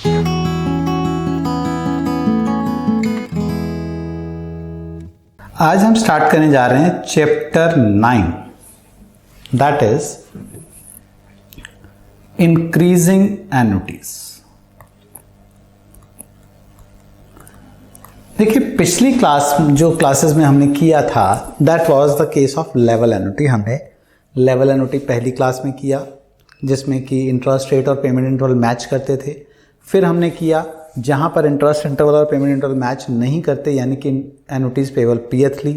आज हम स्टार्ट करने जा रहे हैं चैप्टर 9, दैट इज इंक्रीजिंग एन्युटीज। देखिए, पिछली क्लासेस में हमने किया था that was the case of level annuity. हमने लेवल एन्युटी पहली क्लास में किया जिसमें कि इंटरेस्ट रेट और पेमेंट इंटरवल मैच करते थे। फिर हमने किया जहाँ पर इंटरेस्ट इंटरवल और पेमेंट इंटरवल मैच नहीं करते, यानी कि एन्युटीज पेबल पीएथली।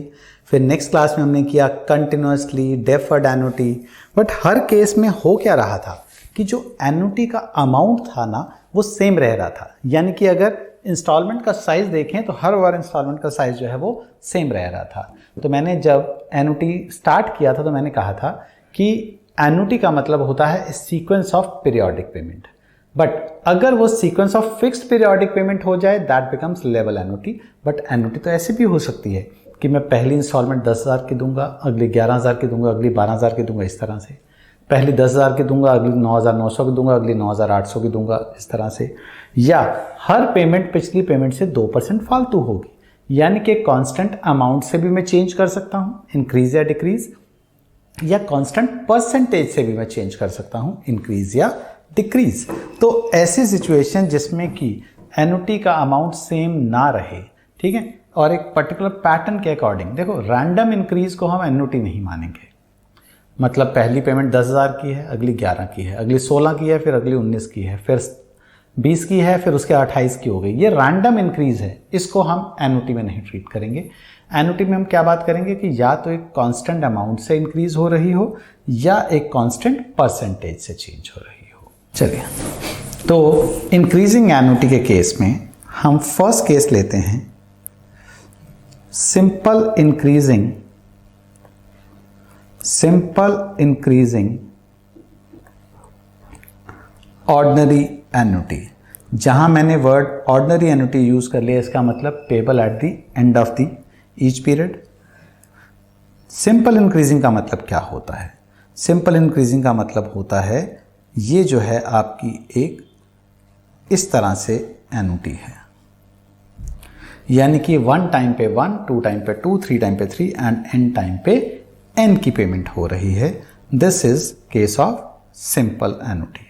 फिर नेक्स्ट क्लास में हमने किया continuously deferred annuity. But her case में हो क्या रहा था कि जो एन्युटी का अमाउंट था ना वो सेम रह रहा था, यानी कि अगर इंस्टॉलमेंट का साइज देखें तो हर बार इंस्टॉलमेंट का साइज जो है वो सेम रह रहा था। तो मैंने जब एन्युटी स्टार्ट किया था तो मैंने कहा था कि एन्युटी का मतलब होता है sequence of periodic payment. But अगर वो sequence of fixed periodic payment हो जाए that becomes level annuity. But annuity तो ऐसे भी हो सकती है कि मैं पहली इंस्टॉलमेंट 10,000 की दूंगा, अगली 11,000 की दूंगा, अगली 12,000 की दूंगा, इस तरह से। पहली 10,000 की दूंगा, अगली 9,900 की दूंगा, अगली 9,800 की दूंगा, इस तरह से। या हर पेमेंट पिछली पेमेंट से 2% फालतू होगी, यानी कि कांस्टेंट अमाउंट से भी मैं चेंज कर सकता हूँ, इंक्रीज या डिक्रीज, या कांस्टेंट परसेंटेज से भी मैं चेंज कर सकता हूँ, इंक्रीज या डिक्रीज। तो ऐसी सिचुएशन जिसमें कि एन्युटी का अमाउंट सेम ना रहे, ठीक है, और एक पर्टिकुलर पैटर्न के अकॉर्डिंग, देखो रैंडम इंक्रीज को हम एन्युटी नहीं मानेंगे। मतलब पहली पेमेंट 10,000 की है, अगली 11 की है, अगली 16 की है, फिर अगली 19 की है, फिर 20 की है, फिर उसके 28 की हो गई। ये रैंडम इंक्रीज है, इसको हम एन्युटी में नहीं ट्रीट करेंगे। एन्युटी में हम क्या बात करेंगे कि या तो एक कांस्टेंट अमाउंट से इंक्रीज हो रही हो या एक कांस्टेंट परसेंटेज से चेंज हो रही हो। चलिए, तो इंक्रीजिंग एन्युटी के केस में हम फर्स्ट केस लेते हैं सिंपल इंक्रीजिंग ऑर्डिनरी एन्युटी। जहां मैंने वर्ड ऑर्डिनरी एन्युटी यूज कर लिया, इसका मतलब payable at the end of the each period. Simple increasing का मतलब क्या होता है? सिंपल इंक्रीजिंग का मतलब होता है ये जो है आपकी एक इस तरह से एन्युटी है, यानी कि 1 टाइम पे 1, 2 टाइम पे 2, 3 टाइम पे 3 एंड n टाइम पे n की पेमेंट हो रही है। This is case of simple annuity.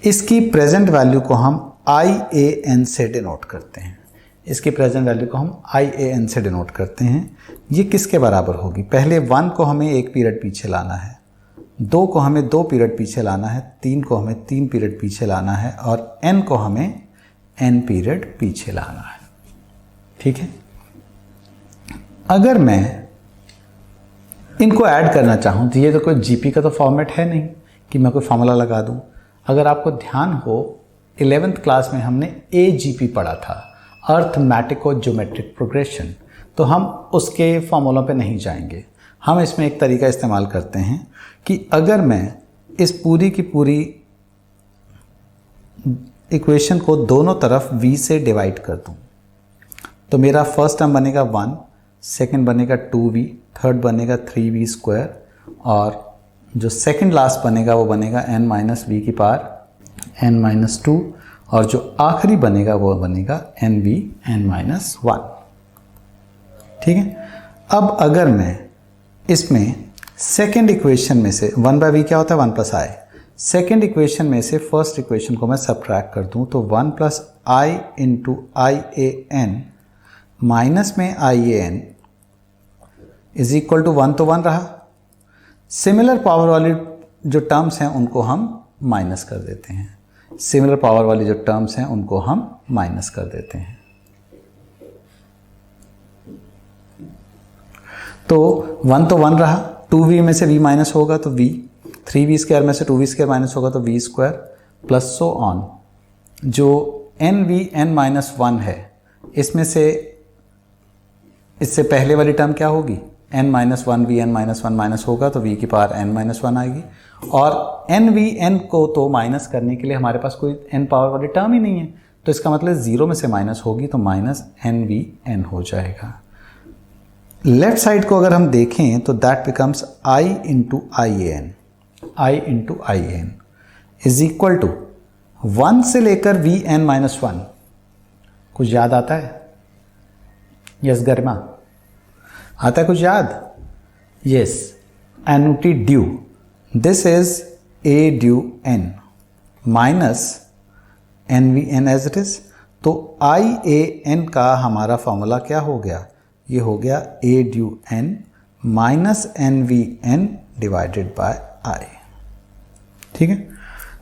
इसकी प्रेजेंट वैल्यू को हम IAN से डिनोट करते हैं। इसकी प्रेजेंट वैल्यू को हम IAN से डिनोट करते हैं। ये किसके बराबर होगी? पहले 1 को हमें 1 पीरियड पीछे लाना है, 2 को हमें 2 पीरियड पीछे लाना है, 3 को हमें 3 पीरियड पीछे लाना है और n को हमें n पीरियड पीछे लाना है। ठीक है, अगर मैं इनको ऐड करना चाहूँ तो ये तो कोई जीपी का तो फॉर्मेट है नहीं कि मैं कोई फॉर्मूला लगा दूँ। अगर आपको ध्यान हो 11th क्लास में हमने AGP पढ़ा था, अर्थमेटिको ज्योमेट्रिक प्रोग्रेशन, तो हम उसके फॉर्मूलों पे नहीं जाएंगे। हम इसमें एक तरीका इस्तेमाल करते हैं कि अगर मैं इस पूरी की पूरी इक्वेशन को दोनों तरफ v से डिवाइड कर दूं तो मेरा फर्स्ट टर्म बनेगा 1, सेकंड बनेगा 2v, थर्ड बनेगा 3v स्क्वायर, और जो सेकंड लास्ट बनेगा वो बनेगा n माइनस वी की पावर n माइनस 2, और जो आखिरी बनेगा वो बनेगा nv n माइनस 1। ठीक है, अब अगर मैं इसमें सेकेंड इक्वेशन में से 1/v क्या होता है? 1 + i। सेकेंड इक्वेशन में से फर्स्ट इक्वेशन को मैं सब्ट्रैक्ट कर दूं तो 1 + i इंटू IAN माइनस में IAN इज इक्वल टू 1, तो 1 रहा। सिमिलर पावर वाली जो टर्म्स हैं उनको हम माइनस कर देते हैं, सिमिलर पावर वाली जो टर्म्स हैं उनको हम माइनस कर देते हैं। तो 1 तो 1 रहा, 2v में से v माइनस होगा तो v, 3v स्क्वायर में से 2v स्क्वायर माइनस होगा तो v square, plus so on. जो nv n माइनस 1 है इसमें से इससे पहले वाली टर्म क्या होगी? n minus 1v n minus 1 minus होगा तो v की पावर n माइनस 1 आएगी, और nv n को तो माइनस करने के लिए हमारे पास कोई n पावर वाली टर्म ही नहीं है, तो इसका मतलब 0 में से माइनस होगी तो माइनस nv n हो जाएगा। लेफ्ट साइड को अगर हम देखें तो that becomes i into IAN, is equal to 1 से लेकर Vn-1। कुछ याद आता है? यस गरिमा, आता है कुछ याद? Yes, annuity due, this is A due N minus NVN as it is. तो IAN का हमारा फॉर्मूला क्या हो गया? ये हो गया a due N minus NVN divided by I। ठीक है,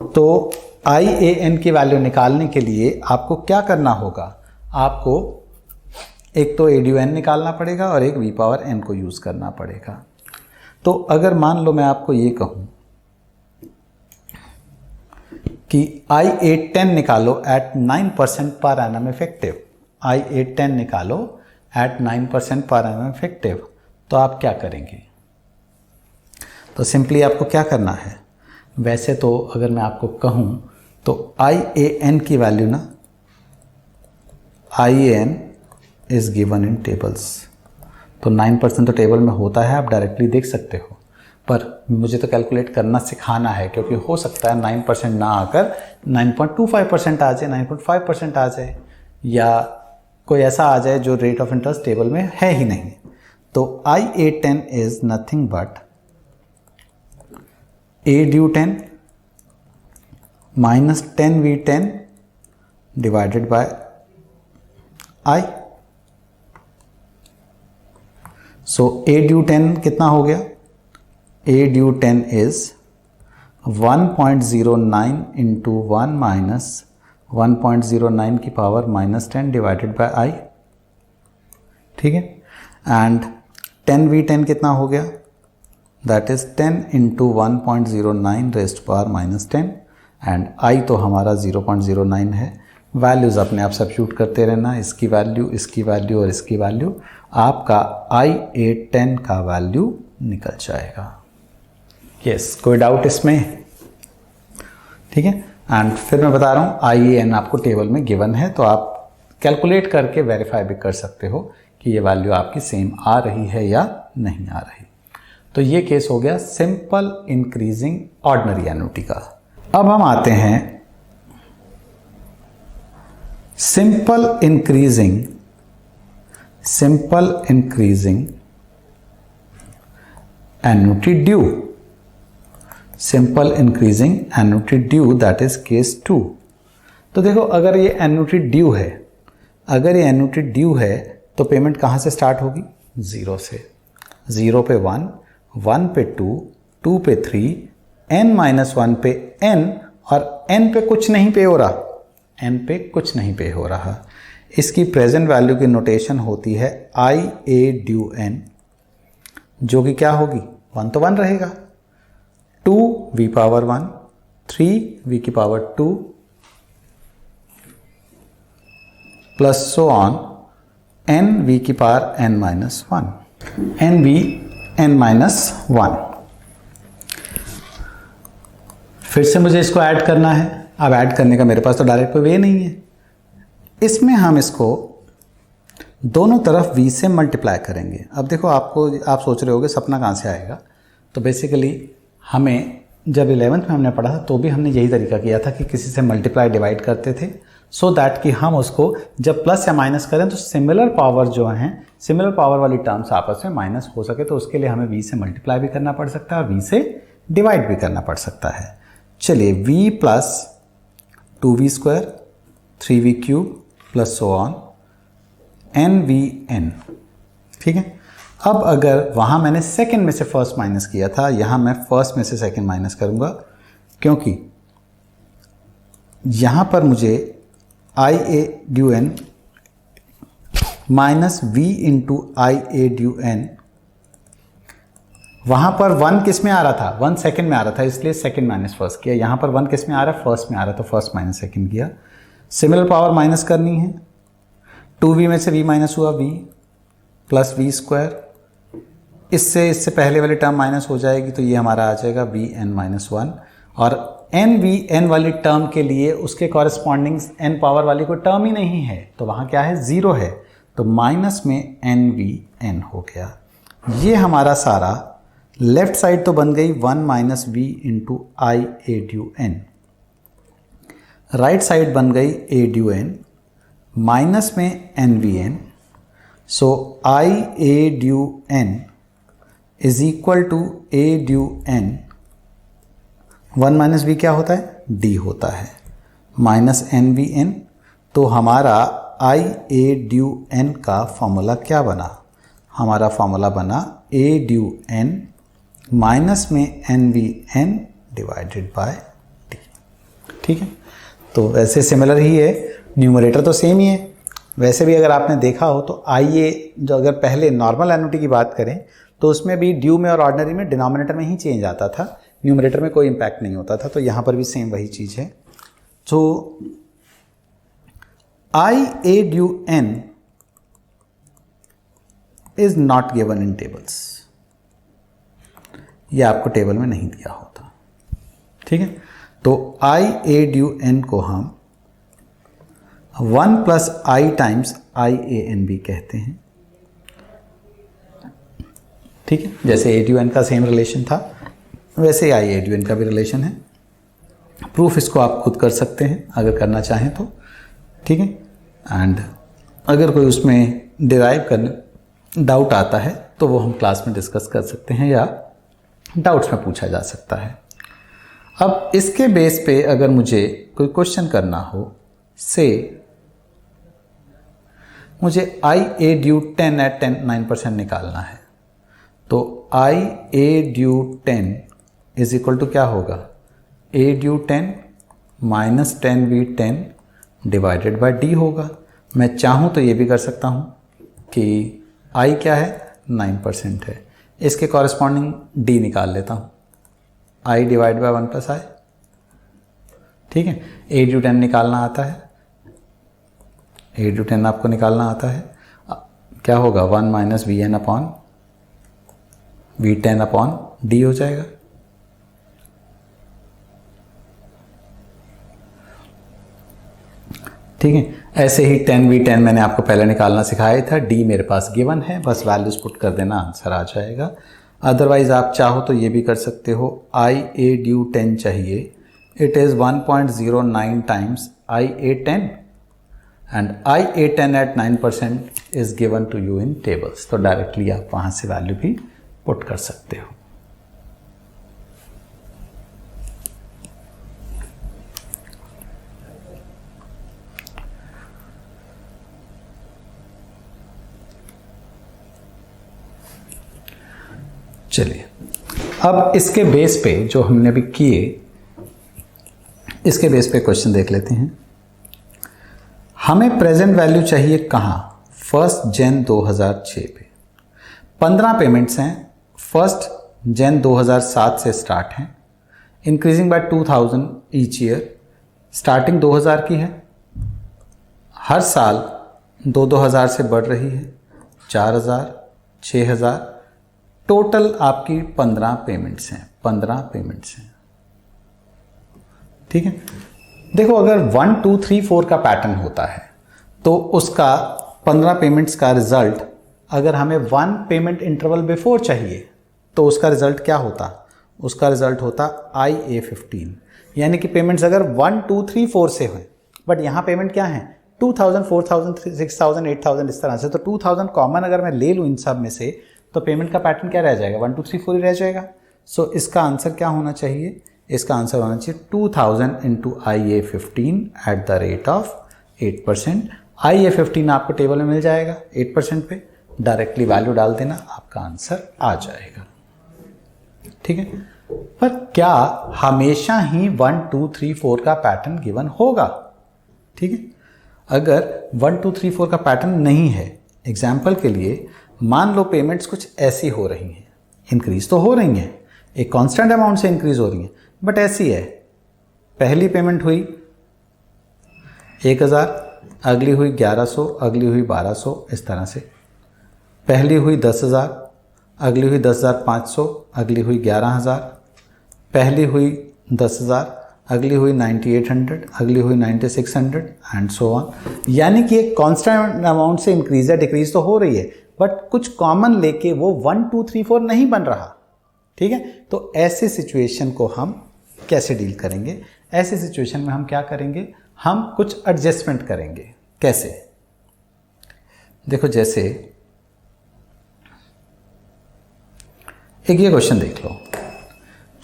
तो IAN की वैल्यू निकालने के लिए आपको क्या करना होगा? आपको एक तो ए ड्यू एन निकालना पड़ेगा और एक V⁻n को यूज़ करना पड़ेगा। तो अगर मान लो मैं आपको ये कहूँ कि I810 निकालो eight 9% per annum effective, I810 निकालो एट 9% पर एनम इफेक्टिव, तो आप क्या करेंगे? तो सिंपली आपको क्या करना है? वैसे तो अगर मैं आपको कहूँ तो IAN की वैल्यू ना, IAN is given in tables, तो 9% तो टेबल में होता है, आप डायरेक्टली देख सकते हो, पर मुझे तो कैलकुलेट करना सिखाना है, क्योंकि हो सकता है 9% ना आकर 9.25% आ जाए, 9.5% आ जाए, या कोई ऐसा आ जाए जो रेट ऑफ इंटरेस्ट टेबल में है ही नहीं। तो I810 is nothing but A due 10 minus 10V10 divided by I। So A due 10 कितना हो गया? A due 10 is 1.09 into 1 minus 1.09 की power minus 10 divided by I। ठीक है, एंड 10V10 कितना हो गया? That is 10 into 1.09 rest power minus 10, and I तो हमारा 0.09 है। वैल्यूज़ अपने आप सब्स्टिट्यूट करते रहना, इसकी वैल्यू, इसकी वैल्यू और इसकी वैल्यू, आपका I810 का वैल्यू निकल जाएगा। यस, कोई डाउट इसमें? ठीक है, एंड फिर मैं बता रहा हूँ IAN आपको टेबल में गिवन है, तो आप कैलकुलेट करके वेरीफाई भी कर सकते हो कि ये वैल्यू आपकी सेम आ रही है या नहीं आ रही। तो ये केस हो गया सिंपल इंक्रीजिंग ऑर्डिनरी एन्युटी का। अब हम आते हैं simple increasing annuity due, simple increasing annuity due, that is case 2। तो देखो, अगर ये एन्युटी ड्यू है, अगर ये एन्युटी ड्यू है तो पेमेंट कहाँ से स्टार्ट होगी? 0 से। 0 पे 1, 1 पे 2, 2 पे 3, n-1 पे n, और n पे कुछ नहीं पे हो रहा, n पे कुछ नहीं पे हो रहा। इसकी प्रेजेंट वैल्यू की नोटेशन होती है IA ड्यू n, जो कि क्या होगी? 1 तो 1 रहेगा, 2V⁻1, 3V⁻2 plus so on NVn-1, NVn-1। फिर से मुझे इसको ऐड करना है। अब ऐड करने का मेरे पास तो डायरेक्ट कोई वे नहीं है, इसमें हम इसको दोनों तरफ v से मल्टीप्लाई करेंगे। अब देखो, आप सोच रहे होगे सपना कहाँ से आएगा, तो बेसिकली हमें जब 11th में हमने पढ़ा तो भी हमने यही तरीका किया था कि किसी से मल्टीप्लाई डिवाइड करते थे, सो दैट कि हम उसको जब प्लस या माइनस करें तो सिमिलर पावर जो हैं, सिमिलर पावर वाली टर्म्स आपस में माइनस हो सके, तो उसके लिए हमें v से मल्टीप्लाई भी करना पड़ सकता है और v से डिवाइड भी करना पड़ सकता है। चलिए, v plus 2v², 3v³ plus so on NVn। ठीक है, अब अगर वहाँ मैंने सेकंड में से फर्स्ट माइनस किया था, यहाँ मैं फर्स्ट में से सेकंड माइनस करूँगा, क्योंकि यहाँ पर मुझे IA due n minus v into IA due n, वहाँ पर 1 किस में आ रहा था? 1 सेकंड में आ रहा था, इसलिए सेकंड माइनस फर्स्ट किया। यहाँ पर 1 किस में आ रहा है? फर्स्ट में आ रहा है, तो फर्स्ट माइनस सेकंड किया। सिमिलर पावर माइनस करनी है, 2v में से v माइनस हुआ, v प्लस v², इससे पहले वाली टर्म माइनस हो जाएगी, तो ये हमारा आ जाएगा Vn-1, और NVn वाली टर्म के लिए उसके कॉरेस्पॉन्डिंग n पावर वाली कोई टर्म ही नहीं है, तो वहाँ क्या है? 0 है, तो माइनस में NVn हो गया। ये हमारा सारा लेफ्ट साइड तो बन गई 1 minus v into IA due n, right side बन गई ए ड्यू एन, माइनस में N V N, so I A due N is equal to A due N, 1 minus B क्या होता है, डी होता है, माइनस एन वी एन। तो हमारा आई ए ड्यू एन का फॉर्मूला क्या बना, हमारा फॉर्मूला बना ए ड्यू एन माइनस में N V N divided by D. ठीक है, तो वैसे सिमिलर ही है, न्यूमरेटर तो सेम ही है। वैसे भी अगर आपने देखा हो तो आई ए जो अगर पहले नॉर्मल एन्युटी की बात करें तो उसमें भी ड्यू में और ऑर्डिनरी में डिनोमिनेटर में ही चेंज आता था, न्यूमरेटर में कोई इम्पैक्ट नहीं होता था। तो यहाँ पर भी सेम वही चीज़ है। तो I A due N is not given in tables, ये आपको टेबल में नहीं दिया होता। ठीक है, तो आई ए ड्यू एन को हम 1 plus I times I A N भी कहते हैं। ठीक है, जैसे ए ड्यू एन का सेम रिलेशन था वैसे आई ए ड्यू एन का भी रिलेशन है। प्रूफ इसको आप खुद कर सकते हैं अगर करना चाहें तो। ठीक है, एंड अगर कोई उसमें डिराइव करने डाउट आता है तो वो हम क्लास में डिस्कस कर सकते हैं या डाउट्स में पूछा जा सकता है। अब इसके बेस पे अगर मुझे कोई क्वेश्चन करना हो, से मुझे आई ए ड्यू 10 एट 9% निकालना है, तो I A due 10 is equal to क्या होगा, a due 10 minus 10v10 divided by D होगा। मैं चाहूँ तो ये भी कर सकता हूँ कि आई क्या है, 9% है, इसके कॉरेस्पॉन्डिंग डी निकाल लेता हूँ, आई डिवाइड बाय 1 प्लस आई। ठीक है, ए ड्यू 10 निकालना आता है, ए ड्यू 10 आपको निकालना आता है, क्या होगा 1 minus V N upon v10 upon D हो जाएगा। ठीक है, ऐसे ही 10v10 मैंने आपको पहले निकालना सिखाया था, डी मेरे पास गिवन है, बस वैल्यूज पुट कर देना, आंसर आ जाएगा। अदरवाइज आप चाहो तो ये भी कर सकते हो, आई ए ड्यू 10 चाहिए, it is 1.09 times I A 10 and I A 10 at 9% is given to you in tables. तो डायरेक्टली आप वहाँ से वैल्यू भी पुट कर सकते हो। चलिए, अब इसके बेस पे जो हमने अभी किए, इसके बेस पे क्वेश्चन देख लेते हैं। हमें प्रेजेंट वैल्यू चाहिए कहाँ, 1 जन 2006 पे 15 पेमेंट्स हैं, 1 जन 2007 से स्टार्ट हैं, increasing by 2000 each year, starting 2000 की है, हर साल 2000 से बढ़ रही है, 4000, 6000, टोटल आपकी 15 पेमेंट्स हैं, 15 पेमेंट्स हैं। ठीक है, देखो अगर 1 2 3 4 का पैटर्न होता है तो उसका 15 पेमेंट्स का रिजल्ट, अगर हमें 1 पेमेंट इंटरवल बिफोर चाहिए तो उसका रिजल्ट क्या होता, उसका रिजल्ट होता आई ए 15, यानी कि पेमेंट्स अगर 1 2 3 4 से हुए, बट यहाँ पेमेंट क्या है 2000 4000 6000 8000 इस तरह से, तो 2000 कॉमन अगर मैं ले लूँ इन सब में से तो पेमेंट का पैटर्न क्या रह जाएगा, 1 2 3 4 ही रह जाएगा। सो इसका आंसर क्या होना चाहिए, इसका आंसर होना चाहिए 2000 into I A 15 at the rate of 8%। आई ए 15 आपको टेबल में मिल जाएगा 8% पे, डायरेक्टली वैल्यू डाल देना, आपका आंसर आ जाएगा। ठीक है, पर क्या हमेशा ही 1 2 3 4 का पैटर्न गिवन होगा। ठीक है, अगर 1 2 3 4 का पैटर्न नहीं है, एग्जाम्पल के लिए मान लो पेमेंट्स कुछ ऐसी हो रही हैं, इंक्रीज तो हो रही हैं, एक कांस्टेंट अमाउंट से इंक्रीज हो रही हैं, बट ऐसी है, पहली पेमेंट हुई 1000, अगली हुई 1100, अगली हुई 1200, इस तरह से, पहली हुई 10,000, अगली हुई 10,500, अगली हुई 11,000, पहली हुई 10,000, अगली हुई 9800, अगली हुई 9600 एंड सो ऑन। यानी कि एक कांस्टेंट अमाउंट से इंक्रीज या डिक्रीज तो हो रही है, बट कुछ कॉमन लेके वो 1 2 3 4 नहीं बन रहा। ठीक है, तो ऐसे सिचुएशन को हम कैसे डील करेंगे, ऐसी सिचुएशन में हम क्या करेंगे, हम कुछ एडजस्टमेंट करेंगे। कैसे? देखो जैसे एक ये क्वेश्चन देख लो,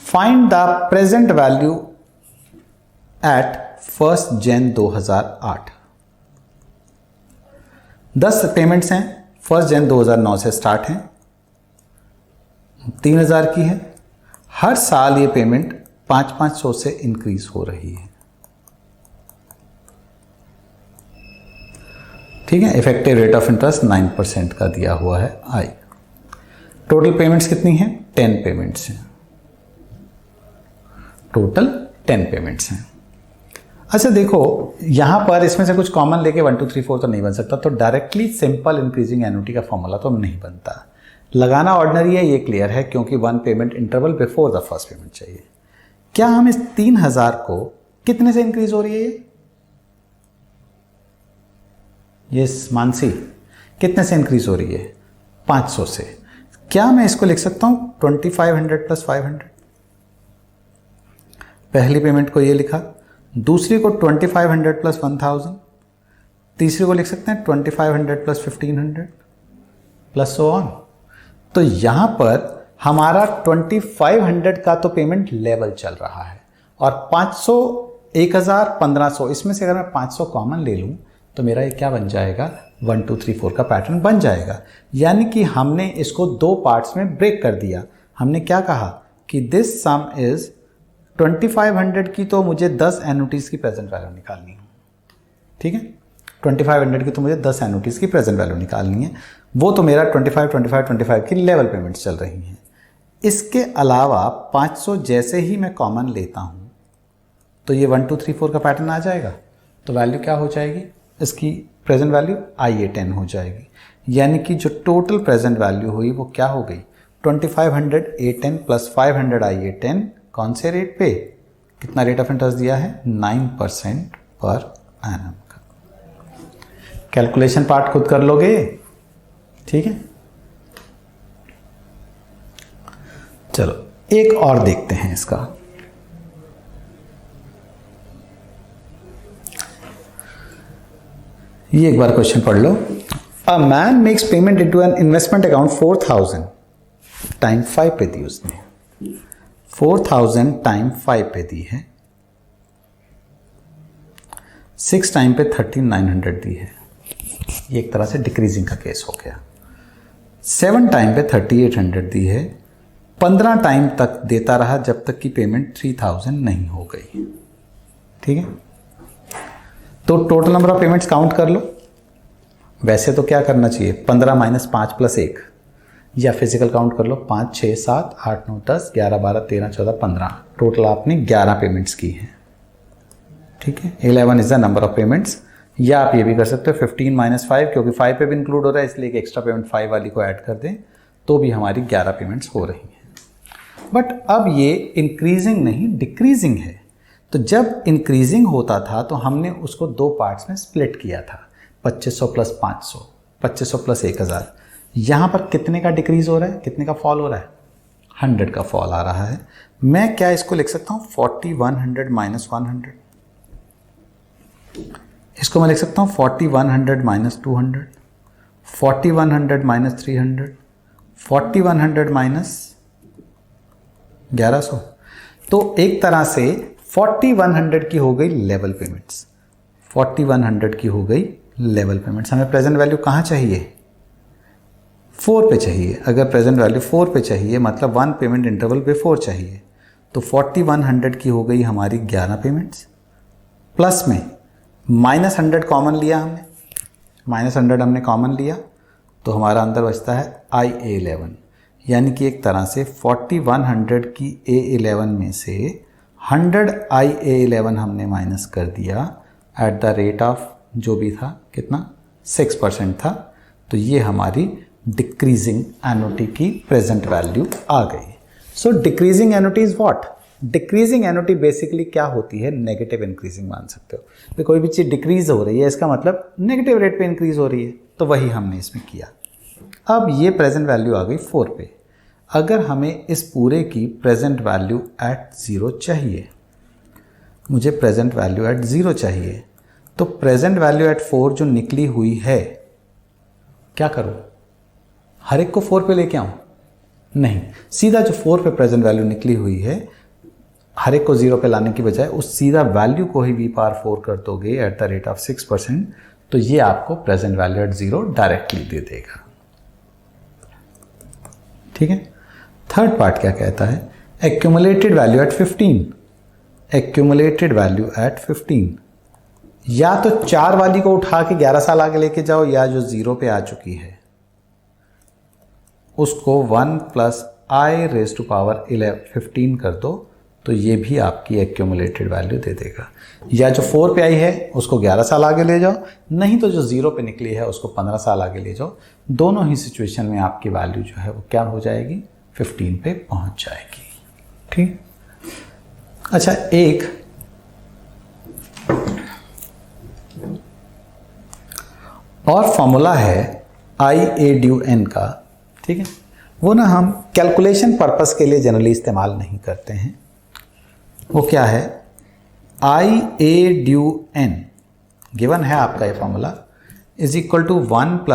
find the present value at 1 January 2008। 10 payments हैं, 1 जनवरी 2009 से स्टार्ट हैं, 3000 की है। हर साल ये पेमेंट 500 से इंक्रीज हो रही है। ठीक है, इफेक्टिव रेट ऑफ इंटरेस्ट 9% का दिया हुआ है आई। टोटल पेमेंट्स कितनी हैं? 10 पेमेंट्स हैं। टोटल 10 पेमेंट्स हैं। अच्छा देखो, यहां पर इसमें से कुछ कॉमन लेके 1 2 3 4 तो नहीं बन सकता, तो डायरेक्टली सिंपल इंक्रीजिंग एन्युटी का फॉर्मूला तो नहीं बनता। लगाना ऑर्डिनरी है, ये क्लियर है, क्योंकि 1 payment interval before the first payment चाहिए। क्या हम इस 3000 को कितने से इंक्रीज हो रही है? ये मानसी कितने से इंक्रीज हो रही है? 500 से। क्या मैं इसको लिख सकता हूं 2500 प्लस 500? पहली पेमेंट को ये लिखा, दूसरी को 2500 प्लस 1000, तीसरी को लिख सकते हैं 2500 प्लस 1500 प्लस सो ऑन। तो यहां पर हमारा 2500 का तो पेमेंट लेवल चल रहा है, और 500, 1000, 1500, इसमें से अगर मैं 500 कॉमन ले लूं तो मेरा ये क्या बन जाएगा? 1 2 3 4 का पैटर्न बन जाएगा। यानी कि हमने इसको 2 पार्ट्स में ब्रेक कर दिया। हमने क्या कहा कि दिस सम इज 2500 की, तो मुझे 10 एन्युटीज की प्रेजेंट वैल्यू निकालनी है। ठीक है, 2500 की तो मुझे 10 एन्युटीज की प्रेजेंट वैल्यू निकालनी है। वो तो मेरा 25 25 25 की लेवल पेमेंट्स चल रही हैं। इसके अलावा 500 जैसे ही मैं कॉमन लेता हूं तो ये 1 2 3 4 का पैटर्न आ जाएगा। तो वैल्यू क्या हो जाएगी इसकी? प्रेजेंट वैल्यू IA10 हो जाएगी। यानी कि जो टोटल प्रेजेंट वैल्यू हुई वो क्या हो गई? 2500 A10 प्लस 500 IA10। कौन से रेट पे? कितना रेट ऑफ इंटरेस्ट दिया है? 9% पर एनम का। कैलकुलेशन पार्ट खुद कर लोगे, ठीक है। चलो एक और देखते हैं इसका। ये एक बार क्वेश्चन पढ़ लो। A man makes payment into an investment account 4000 time 5 पे दी उसने। 4000 टाइम 5 पे दी है। 6 टाइम पे 13900 दी है। ये एक तरह से डिक्रीजिंग का केस हो गया। 7 टाइम पे 3800 दी है। 15 टाइम तक देता रहा जब तक कि पेमेंट 3000 नहीं हो गई। ठीक है, तो total number of payments count कर लो। वैसे तो क्या करना चाहिए? 15 माइनस 5 प्लस 1, या फिजिकल काउंट कर लो। 5 6 7 8 9 10 11 12 13 14 15, टोटल आपने 11 पेमेंट्स की हैं। ठीक है, 11 is the number of payments. या आप ये भी कर सकते हो 15 माइनस 5, क्योंकि 5 पे भी इंक्लूड हो रहा है, इसलिए एक एक्स्ट्रा पेमेंट 5 वाली को ऐड कर दें तो भी हमारी 11 पेमेंट्स हो रही हैं। बट अब ये इंक्रीजिंग नहीं डिक्रीजिंग है। तो जब इंक्रीजिंग होता था तो हमने उसको 2 पार्ट्स में स्प्लिट किया था, 2500 प्लस 500, 2500 प्लस 1000। यहाँ पर कितने का डिक्रीज हो रहा है, कितने का फॉल हो रहा है? 100 का फॉल आ रहा है। मैं क्या इसको लिख सकता हूँ 4100 माइनस 100। इसको मैं लिख सकता हूँ 4100 माइनस 200, 4100 माइनस 300, 4100 माइनस 1100। तो एक तरह से 4100 की हो गई लेवल पेमेंट्स। 4100 की हो गई लेवल पेमेंट्स। हमें प्रेजेंट वैल्यू कहाँ चाहिए? 4 पे चाहिए। अगर प्रेजेंट वैल्यू 4 पे चाहिए मतलब 1 पेमेंट इंटरवल बिफोर चाहिए, तो 4100 की हो गई हमारी 11 पेमेंट्स। प्लस में माइनस 100 कॉमन लिया हमने, माइनस 100 हमने कॉमन लिया तो हमारा अंदर बचता है IA11। यानी कि एक तरह से 4100 की A11 में से 100 IA11 हमने माइनस कर दिया एट द रेट ऑफ जो भी था, कितना 6% था। तो ये हमारी डिक्रीजिंग एन्युटी की प्रेजेंट वैल्यू आ गई। So decreasing annuity is what? Decreasing annuity basically क्या होती है? नेगेटिव इंक्रीजिंग मान सकते हो। तो कोई भी चीज़ डिक्रीज हो रही है इसका मतलब नेगेटिव रेट पे इंक्रीज हो रही है, तो वही हमने इसमें किया। अब ये प्रेजेंट वैल्यू आ गई 4 पे। अगर हमें इस पूरे की प्रेजेंट वैल्यू एट 0 चाहिए, मुझे प्रेजेंट वैल्यू एट 0 चाहिए, तो प्रेजेंट वैल्यू एट 4 जो निकली हुई है, क्या करूं? हर एक को 4 पे लेके आऊं? नहीं, सीधा जो 4 पे प्रेजेंट वैल्यू निकली हुई है, हर एक को 0 पे लाने की बजाय उस सीधा वैल्यू को ही v⁴ कर दोगे एट द रेट ऑफ 6%, तो ये आपको प्रेजेंट वैल्यू एट 0 डायरेक्टली दे देगा। ठीक है। थर्ड पार्ट क्या कहता है? Accumulated value at 15। Accumulated value at 15, या तो 4 वाली को उठा के 11 साल आगे लेके जाओ, या जो 0 पे आ चुकी है उसको 1 + i⁻15 कर दो, तो ये भी आपकी एक्यूमुलेटेड वैल्यू दे देगा। या जो 4 पे आई है उसको 11 साल आगे ले जाओ, नहीं तो जो 0 पे निकली है उसको 15 साल आगे ले जाओ। दोनों ही सिचुएशन में आपकी वैल्यू जो है वो क्या हो जाएगी? 15 पे पहुंच जाएगी। ठीक। अच्छा, एक और फॉर्मूला है i/a/n का। ठीक है, वो ना हम कैलकुलेशन पर्पस के लिए जनरली इस्तेमाल नहीं करते हैं। वो क्या है? i/a/n गिवन है आपका ये formula is equal to 1 +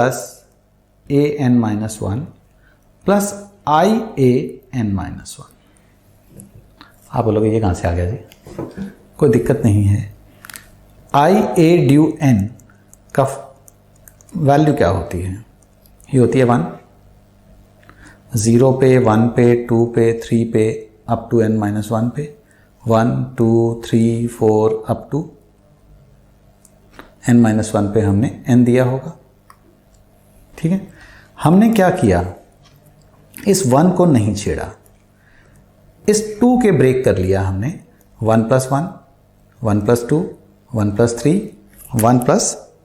a(n−1) + i(a(n−1). आप बोलोगे ये कहाँ से आ गया जी? कोई दिक्कत नहीं है। i/a/n का वैल्यू क्या होती है? ये होती है 1, 0 पे, 1 पे, 2 पे, 3 पे, अप टू n-1 पे, 1 2 3 4 अप टू n-1 पे हमने n दिया होगा। ठीक है, हमने क्या किया? इस 1 को नहीं छेड़ा, इस 2 के ब्रेक कर लिया हमने। 1 + 1, 1 + 2, 1 + 3, 1 +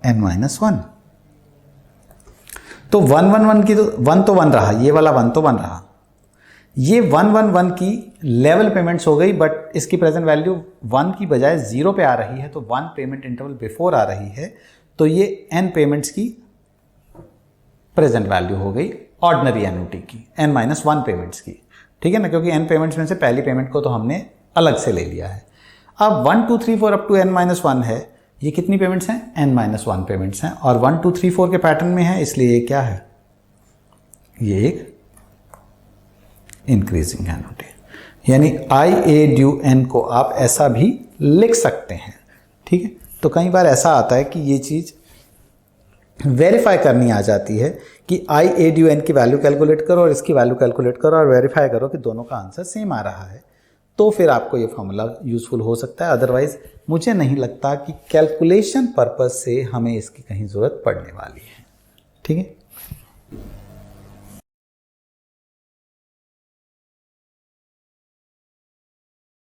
n-1। तो 1 1 1 की तो 1 तो 1 रहा, ये वाला 1 तो 1 रहा। ये 1 1 1 की लेवल पेमेंट्स हो गई, बट इसकी प्रेजेंट वैल्यू 1 की बजाय 0 पे आ रही है, तो 1 पेमेंट इंटरवल बिफोर आ रही है, तो ये n पेमेंट्स की प्रेजेंट वैल्यू हो गई ऑर्डिनरी एन्युटी की, n-1 पेमेंट्स की। ठीक है ना, क्योंकि n पेमेंट्स में से पहली पेमेंट को तो हमने अलग से ले लिया है। अब 1 2 3 4 अप टू n-1 है, ये कितनी पेमेंट्स हैं? n-1 पेमेंट्स हैं, और 1 2 3 4 के पैटर्न में है, इसलिए ये क्या है? ये एक इंक्रीजिंग एन्युटी, यानी i/a/n को आप ऐसा भी लिख सकते हैं। ठीक है, तो कई बार ऐसा आता है कि ये चीज़ वेरीफाई करनी आ जाती है कि i/a/n की वैल्यू कैलकुलेट करो और इसकी वैल्यू कैलकुलेट करो और वेरीफाई करो कि दोनों का आंसर सेम आ रहा है, तो फिर आपको ये फॉर्मूला यूज़फुल हो सकता है। अदरवाइज मुझे नहीं लगता कि कैलकुलेशन पर्पस से हमें इसकी कहीं ज़रूरत पड़ने वाली है। ठीक है।